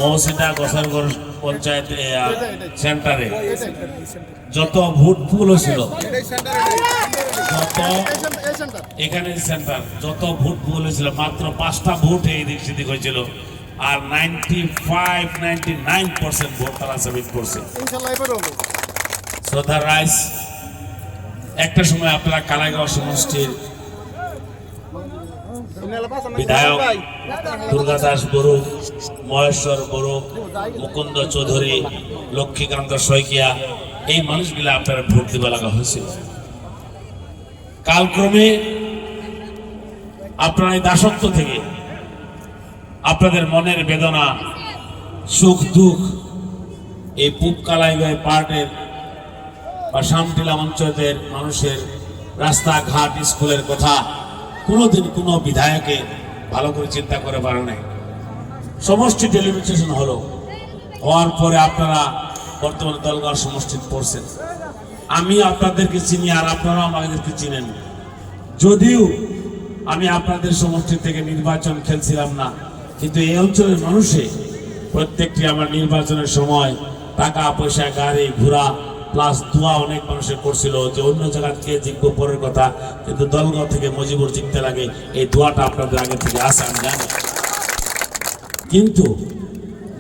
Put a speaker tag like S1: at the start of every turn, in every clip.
S1: মৌসিদা গোসাইগঞ্জ পঞ্চায়েত সেন্টারে যত ভোটগুলো ছিল, যত এখানে সেন্টার যত ভোটগুলো ছিল, মাত্র 5টা ভোট এই দিক সেদিক হয়েছিল, আর 95-99% ভোট তারা সাবমিট করছে। শ্রদ্ধা রাইস, একটা সময় আপনারা কালাইগাঁও সমষ্টির বিধায়ক দুর্গাদাস বড়ু, মহেশ্বর বড়ু, মুকুন্দ চৌধুরী, লক্ষ্মীকান্ত শইকিয়া, এই মানুষগুলা আপনারা ভোট দিতে লাগা হয়েছিল। কালক্রমে আপনারা এই দাসত্ব থেকে আপনাদের মনের বেদনা, সুখ দুঃখ, এই পূব কালাইগাঁও পার্টের বা শামটিলা অঞ্চলের মানুষের রাস্তাঘাট, স্কুলের কথা কোনোদিন কোনো বিধায়কে ভালো করে চিন্তা করে পারে নাই। সমষ্টি ডেলিমিটেশন হলো, হওয়ার পরে আপনারা বর্তমানে দলগাঁও সমষ্টিতে পড়ছেন। আমি আপনাদেরকে চিনি আর আপনারাও আমাদেরকে চিনেন। যদিও আমি আপনাদের সমষ্টি থেকে নির্বাচন খেলছিলাম না, কিন্তু এই অঞ্চলের মানুষে প্রত্যেকটি আমার নির্বাচনের সময় টাকা পয়সা, গাড়ি ঘোড়া প্লাস দোয়া অনেক মানুষের করছিল যে অন্য জায়গা থেকে জিতবো পরের কথা, কিন্তু দলগাঁও থেকে মজিবুর জিততে লাগে, এই দোয়াটা আপনাদের আগে থেকে আসে আমি জানি। কিন্তু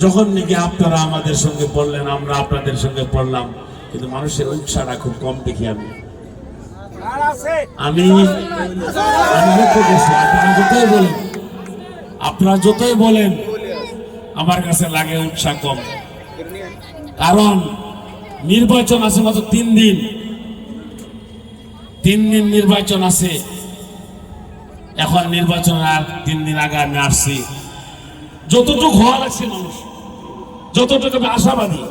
S1: যখন নাকি আপনারা আমাদের সঙ্গে পড়লেন, আমরা আপনাদের সঙ্গে পড়লাম, কিন্তু মানুষের উৎসাহটা খুব কম দেখি আমি লক্ষ্য করছি। আপনারা যতই বলেন আমার কাছে লাগে উৎসাহ কম, কারণ নির্বাচন আছে মাত্র 3 দিন। 3 দিন নির্বাচন আছে। এখন নির্বাচন আর 3 দিন আগে আমি আসছি, যতটুকু হওয়া লাগছে মানুষ, যতটুকু আমি আশাবাদী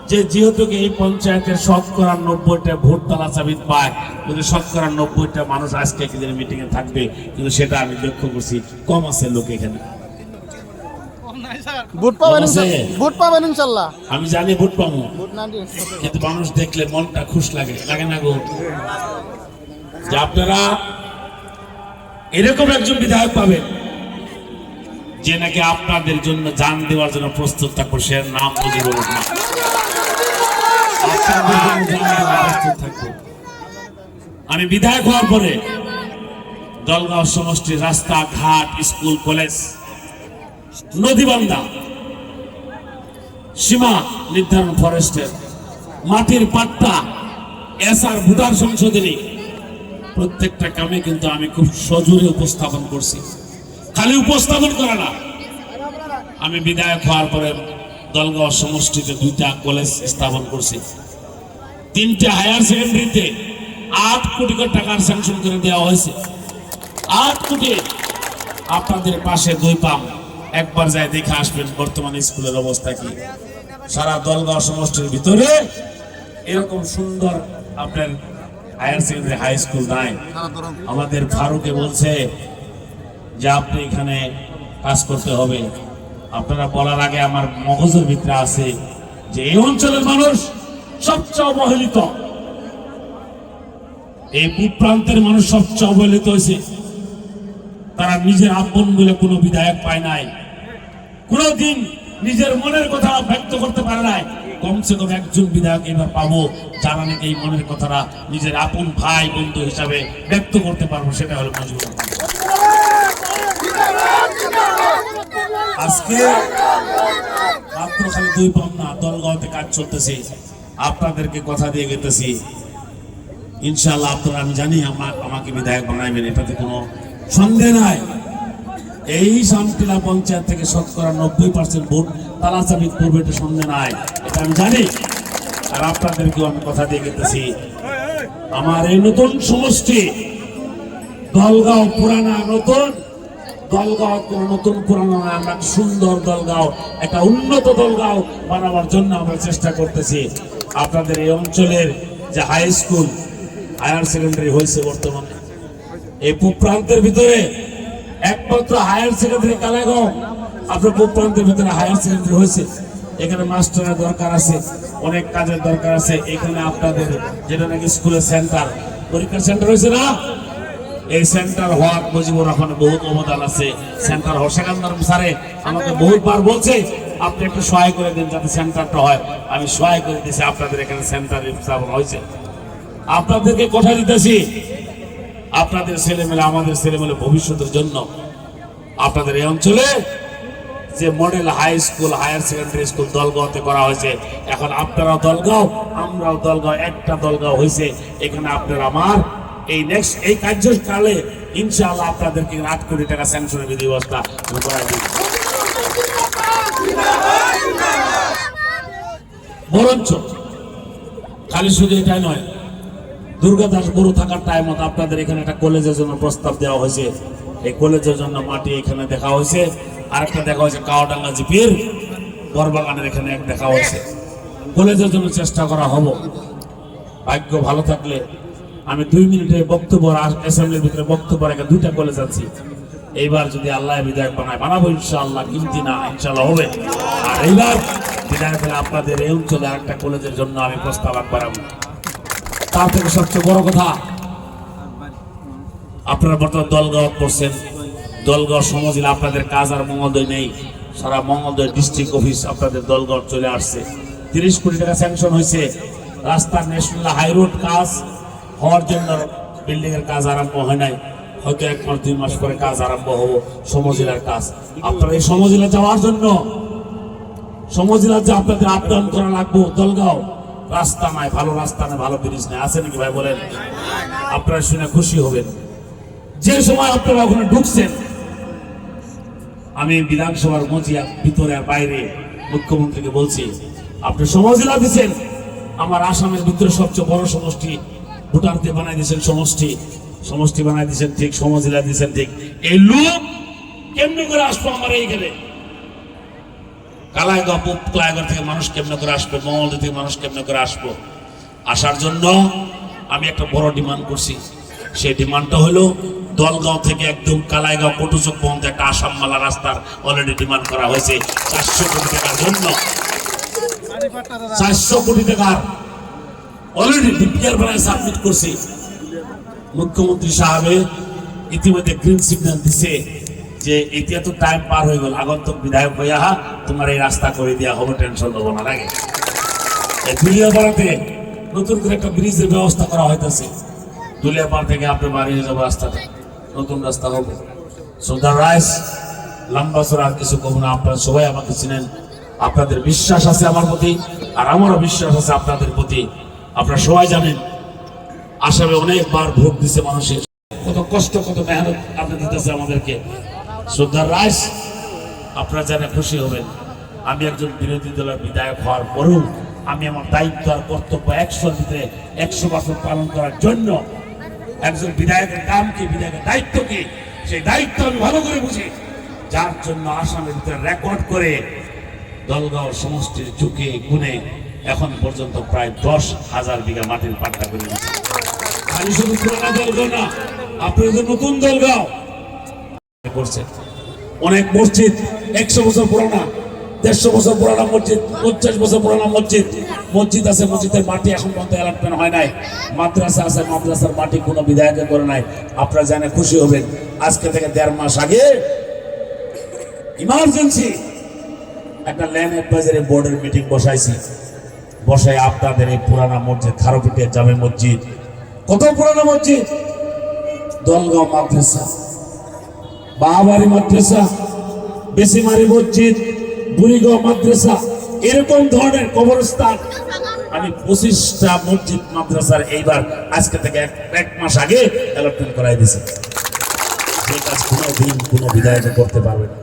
S1: যে যেহেতু এই পঞ্চায়েতের 90% ভোট তালা চাবিত পায়, কিন্তু 90% মানুষ আজকে একদিনের মিটিং এ থাকবে, কিন্তু সেটা আমি লক্ষ্য করছি কম আছে লোক এখানে। আমি জানি ভোট পাবো, কিন্তু মানুষ দেখলে মনটা খুশ লাগে, লাগে না গো? যে আপনারা এরকম একজন বিধায়ক পাবেন যে নাকি আপনাদের জন্য জান দেওয়ার জন্য প্রস্তুত থাকবে, সে নাম মুজিবুর রহমান। আমি বিধায়ক হওয়ার পরে দলগাঁও সমষ্টির রাস্তাঘাট, স্কুল, কলেজ, নদীবান্ধা, সীমা নির্ধারণ, ফরেস্টের মাটির পাট্টা, এসআর ভোটার সংশোধনী, প্রত্যেকটা কামে কিন্তু আমি খুব সজোরে উপস্থাপন করছি। খালি উপস্থাপন করা না, আমি বিধায়ক হওয়ার পরে দলগাঁও সমষ্টিতে 2টা কলেজ স্থাপন করছি, 3টে হায়ার সেকেন্ডারিতে 8 কোটি টাকার স্যাংশন করে দেওয়া হয়েছে। 8 কোটি। আপনাদের পাশে 2 পাম, একবার যাই দেখে আসবেন বর্তমানে স্কুলের অবস্থা কি। সারা দলগাঁও সমষ্টির ভিতরে এরকম সুন্দর আপনার হায়ার সেকেন্ডারি হাই স্কুল নাই। আমাদের ফারুকে বলছে যে আপনি এখানে কাজ করতে হবে। আপনারা বলার আগে আমার মগজের ভিতরে আছে যে এই অঞ্চলের মানুষ সবচেয়ে অবহেলিত, এই পূব প্রান্তের মানুষ সবচেয়ে অবহেলিত হয়েছে। তারা নিজের আপন বলে কোনো বিধায়ক পায় নাই, কোনদিন নিজের মনের কথা ব্যক্ত করতে পারে নাই। কমসে কম একজন বিধায়ক এবার পাবো যারা নাকি এই মনের কথাটা নিজের আপন ভাই বন্ধু হিসাবে ব্যক্ত করতে পারবো, সেটা হলো মজিবুর রহমান। আজকে মাত্র খালি 2 পাম না, দলগাঁওতে কাজ চলতেছে, আপনাদেরকে কথা দিয়ে গেতেছি ইনশাআল্লাহ আপনারা, আমি জানি আমাকে বিধায়ক বানাইবেন, এটাতে কোনো সন্দেহ নাই। এই শামটিলা পঞ্চায়েত থেকে 90% ভোট তালা চাবিত করবে, এটা সন্দেহ নাই, এটা আমি জানি। আর আপনাদেরকেও আমি কথা দিয়ে গেতেছি, আমার এই নতুন সমষ্টি দলগাঁও পুরানা নতুন, দলগাঁও কোন নতুন পুরানো নয়, আমরা সুন্দর দলগাঁও, একটা উন্নত দলগাঁও বানাবার জন্য আমরা চেষ্টা করতেছি। আপনাদের এই অঞ্চলের যে হাই স্কুল, হায়ার সেকেন্ডারি হয়েছে বর্তমানে এই পূব প্রান্তের ভিতরে একমাত্র হায়ার সেকেন্ডারি কালাইগাঁও, আপনার পূব প্রান্তের ভিতরে হায়ার সেকেন্ডারি হয়েছে। এখানে মাস্টারের দরকার আছে, অনেক কাজের দরকার আছে। এখানে আপনাদের যেটা নাকি স্কুলের সেন্টার, পরীক্ষার সেন্টার হয়েছে না, এই সেন্টার হওয়ার মুজিবুর রহমানের বহুত অবদান আছে। সেন্টার হওয়া সেখানকার স্যারে আমাকে বহুতবার বলছে আপনি একটু সহায় করে দিন যাতে সেন্টারটা হয়। আমি সহায় করে দিয়েছি, আপনাদের এখানে সেন্টার স্থাপন হয়েছে। আপনাদেরকে কথা দিতেছি, আপনাদের ছেলেমেলে আমাদের ছেলেমেলে ভবিষ্যতের জন্য আপনাদের এই অঞ্চলে যে model high school higher secondary school দলগাঁওতে করা হয়েছে, এখন আপনারাও দলগাঁও আমরাও দলগাঁও, একটা দলগাঁও হয়েছে। এখানে আপনারা আমার এই নেক্সট এই কার্যকালে ইনশাআল্লাহ আপনাদেরকে 8 কোটি টাকা স্যাংশনের বিধি ব্যবস্থা করাই দিই। বরঞ্চ খালি শুধু এটাই নয়, দুর্গাদাস বড় থাকার টাইম মতো আপনাদের এখানে একটা কলেজের জন্য প্রস্তাব দেওয়া হয়েছে। এই কলেজের জন্য মাটি এখানে দেখা হয়েছে, আরেকটা দেখা হয়েছে কাওয়াডাঙ্গা জিপির বরবাগানের এখানে এক দেখা হয়েছে। কলেজের জন্য চেষ্টা করা হবো। ভাগ্য ভালো থাকলে আমি 2 মিনিটের বক্তব্য অ্যাসেম্বলির ভিতরে বক্তব্য রেখে 2টা কলেজ আছি। এইবার যদি আল্লাহ বিধায়ক বানাবো ইনশাআল্লাহ, কিন্তু না ইনশাআল্লাহ হবে। আর এইবার বিধায়ক হলে আপনাদের এই অঞ্চলে আরেকটা কলেজের জন্য আমি প্রস্তাব বাড়াবো। তার থেকে সবচেয়ে বড় কথা, আপনারা বর্তমান দলগাঁও করছেন, দলগাঁও সমজিলা আপনাদের কাজ আর মঙ্গলদৈ নেই। সারা মঙ্গলদৈ ডিস্ট্রিক্ট অফিস আপনাদের দলগাঁও চলে আসছে। 30 কোটি টাকা স্যাংশন হয়েছে। রাস্তার ন্যাশনাল হাই রোড কাজ হওয়ার জন্য বিল্ডিং এর কাজ আরম্ভ হয় নাই, হয়তো 1 মাস 2 মাস পরে কাজ আরম্ভ হবো সমজিলার কাজ। আপনারা এই সমজিলা যাওয়ার জন্য, সমজিলা যে আপনাদের আপ ডাউন করা লাগবে দলগাঁও, রাস্তা নাই, ভালো রাস্তা নাই, ভালো ব্রিজ নাই, আছে নাকি ভাই বলেন? আপনারা শুনে খুশি হবেন। যে সময় আপনারা ওখানে ঢুকছেন, আমি বিধানসভার মজিয়া ভিতরে আর বাইরে মুখ্যমন্ত্রীকে বলছি, আপনি সমজিলা দিচ্ছেন, আমার আসামের ভিতরে সবচেয়ে বড় সমষ্টি ভোটারদের বানাই দিয়েছেন, সমষ্টি বানাই দিয়েছেন ঠিক, সমজিলা দিয়েছেন ঠিক। এই লোক কেমনি করে আসবো আমার এইখানে? কালাইগাঁও কালাইগাঁও থেকে মানুষ কেমনে করে আসবে, মঙ্গলদৈ থেকে মানুষ কেমনে করে আসবো? আসার জন্য আমি একটা বড় ডিমান্ড করছি। সেই ডিমান্ডটা হলো দলগাঁও থেকে একদম কালাইগাঁও কটুচক পর্যন্ত একটা আসাম মালা রাস্তার অলরেডি ডিমান্ড করা হয়েছে 400 কোটি টাকার জন্য। 400 কোটি টাকার অলরেডি ডিপিআর বানায় সাবমিট করছি। মুখ্যমন্ত্রী সাহেব ইতিমধ্যে গ্রিন সিগন্যাল দিছে যে এটা তো টাইম পার হয়ে গেল, আগন্তুক বিধায়ক হইয়া তোমার এই রাস্তা করে দেওয়া হবে, টেনশন দেবো না। লাগে দুলিয়াপাড়াতে নতুন করে একটা ব্রিজের ব্যবস্থা করা হইতেছে। দুলিয়াপাড়া থেকে আপনি বাড়ি হয়ে যাবো, রাস্তাটা নতুন রাস্তা হবে। সুদার রাইস লম্বা চড়া আর কিছু কম না। আপনারা সবাই আমাকে চিনেন, আপনাদের বিশ্বাস আছে আমার প্রতি, আর আমারও বিশ্বাস আছে আপনাদের প্রতি। আপনারা সবাই জানেন আসামে অনেকবার ভোট দিছে মানুষের, কত কষ্ট কত মেহনত আপনি দিতেছে আমাদেরকে। সুদার রাইস আপনারা জানে খুশি হবেন, আমি একজন বিরোধী দলের বিধায়ক হওয়ার পরেও আমি আমার দায়িত্ব আর কর্তব্য 100-র ভিতরে 100% পালন করার জন্য, একজন বিধায়কের কাম কি, বিধায়কের দায়িত্ব কি, সেই দায়িত্ব আমি ভালো করে বুঝি। যার জন্য আসামের ভিতরে রেকর্ড করে দলগাঁও সমষ্টির চুকে গুনে এখন পর্যন্ত প্রায় 10,000 বিঘা মাটির পাট্টা করে দিয়েছে। খালি শুধু পুরানা দলগাঁও না, আপনাদের নতুন দলগাঁও করছে। অনেক মসজিদ 100 বছর পুরানা, 150 বছর পুরানা মসজিদ, 50 বছর পুরানা মসজিদ আছে। মসজিদের মাটি এখন পর্যন্ত অ্যালটমেন্ট হয় নাই। মাদ্রাসা আছে, মাদ্রাসার মাটি কোনো বিধায়কে করে নাই। আপনারা জানে খুশি হবেন, আজকে থেকে 1.5 মাস আগে ইমার্জেন্সি একটা ল্যান্ড অ্যাডভাইজারি বোর্ডের মিটিং বসাইছি। বসাই আপনাদের এই পুরানা মসজিদ, খারপিটিয়া জামে মসজিদ, কত পুরানা মসজিদ, দলগাঁও মাদ্রাসা, বাহাবাড়ি মাদ্রাসা, বেসিমারি মসজিদ, বুড়িগাঁও মাদ্রাসা, এরকম ধরনের কবরস্থান আমি 25টা মসজিদ মাদ্রাসার এইবার আজকে থেকে 1 মাস আগে অ্যালটমেন্ট করাই দিয়েছি। সেই কাজ কোনোদিন কোনো বিধায়ক করতে পারবে না।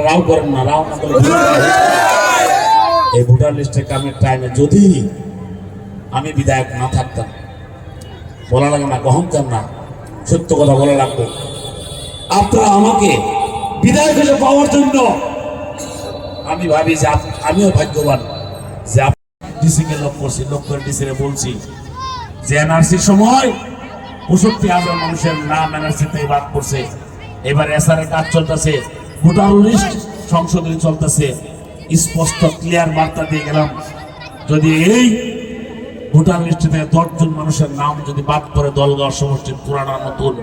S1: রাও করেন না, রাও না করে এই ভোটার লিস্টে কামের টাইমে যদি আমি বিধায়ক না থাকতাম, বলা লাগে না, অহংকার না, সত্য কথা বলা লাগবে। আপনারা আমাকে বিধায়ক হিসেবে পাওয়ার জন্য আমি ভাবি যে আমিও ভাগ্যবান যে ডিসিকে লক করছি, লক করে ডিসিরে বলছি যে এনআরসির সময় 65,000 মানুষের নাম এনআরসি থেকে বাদ করছে। এবার এসআর কাজ চলতেছে, ভোটার লিস্ট সংশোধনী চলতেছে। স্পষ্ট ক্লিয়ার বার্তা দিয়ে গেলাম, যদি এই ভোটার লিস্টে থেকে 10 জন মানুষের নাম যদি বাদ পড়ে দলগাঁও সমষ্টির পুরানা নতুন,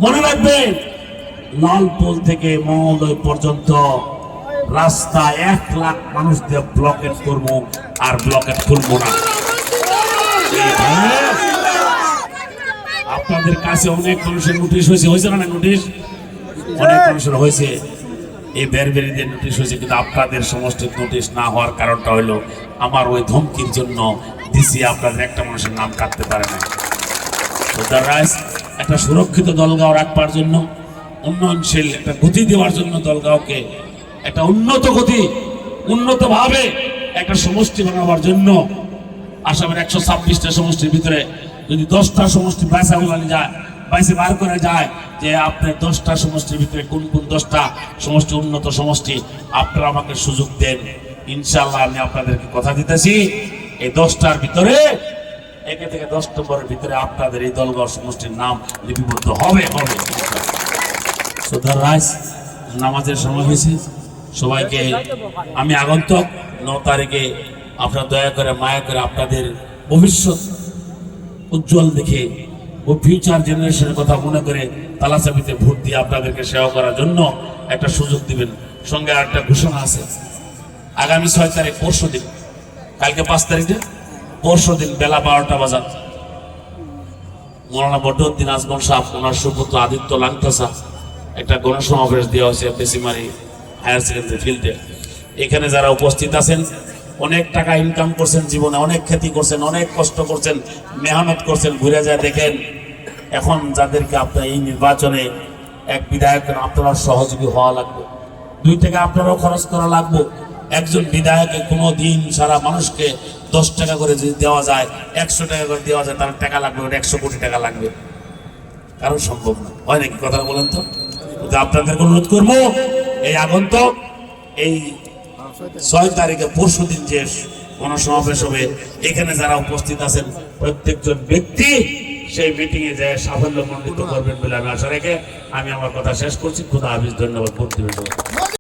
S1: মনে রাখবেন লালপুল থেকে মহোদয় পর্যন্ত রাস্তা 1 লাখ মানুষ দিয়ে ব্লকেট করবো, আর ব্লকেট খুলবো না। আপনাদের কাছে অনেক মানুষের নোটিশ হয়েছে না নোটিশ, অনেক মানুষের হয়েছে, এই বেরবেরিদের নোটিশ হয়েছে, কিন্তু আপনাদের সমষ্টির নোটিশ না হওয়ার কারণটা হলো আমার ওই ধমকির জন্য ডিসি আপনাদের একটা মানুষের নাম কাটতে পারে না। একটা সুরক্ষিত দলগাঁও রাখবার জন্য, উন্নয়নশীল একটা গতি দেওয়ার জন্য, দলগাঁওকে একটা উন্নত গতি, উন্নত ভাবে একটা সমষ্টি বানাবার জন্য আসামের 126টা সমষ্টির ভিতরে যদি 10টা সমষ্টি বাইসা যায়, বাইসে বার করা যায় যে আপনার 10টা সমষ্টির ভিতরে কোন কোন 10টা সমষ্টি উন্নত সমষ্টি, আপনারা আমাকে সুযোগ দেন, ইনশাআল্লাহ আমি আপনাদেরকে কথা দিতেছি এই 10টার ভিতরে 1 থেকে 10 নম্বরের ভিতরে আপনাদের এই দলগাঁও সমষ্টির নাম লিপিবদ্ধ হবে। নামাজের সময় হয়েছে, সবাইকে আমি আগন্তুক 9 তারিখে আপনারা দয়া করে মায়া করে আপনাদের ভবিষ্যৎ উজ্জ্বল দেখে ও ফিউচার জেনারেশনের কথা মনে করে তালাচাবিতে ভোট দিয়ে আপনাদেরকে সেবা করার জন্য একটা সুযোগ দিবেন। সঙ্গে আরেকটা ঘোষণা আছে, আগামী 6 তারিখ পরশু দিন, কালকে 5 তারিখে পরশু দিন বেলা 12টা বাজার মৌলানা বদরুদ্দিন আজমল সাহেব ওনার সুপুত্র আদিত্য লাংতা সাহেব একটা গণসমাবেশ দেওয়া হয়েছে বেসিমারি হায়ার সেকেন্ডারি ফিল্ডে। এখানে যারা উপস্থিত আছেন, অনেক টাকা ইনকাম করছেন, জীবনে অনেক খ্যাতি করছেন, অনেক কষ্ট করছেন, মেহনত করছেন, ঘুরে যায় দেখেন এখন যাদেরকে আপনার এই নির্বাচনে এক বিধায়ক আপনারা সহযোগী হওয়া লাগবে, 2 টাকা আপনারাও খরচ করা লাগবে। একজন বিধায়কে কোনো দিন সারা মানুষকে 10 টাকা করে যদি দেওয়া যায়, 100 টাকা করে দেওয়া যায়, তার টাকা লাগবে 100 কোটি টাকা লাগবে, কারণ সম্ভব না, হয় নাকি? কথা বলেন তো। আপনাদেরকে অনুরোধ করবো এই আগন্তুক এই 6 তারিখে পরশু দিন যে গণসমাবেশ হবে, এখানে যারা উপস্থিত আছেন প্রত্যেকজন ব্যক্তি সেই মিটিং এ যায় সাফল্য মণ্ডিত করবেন বলে আমি আশা রেখে আমি আমার কথা শেষ করছি। খুদা হাফেজ, ধন্যবাদ।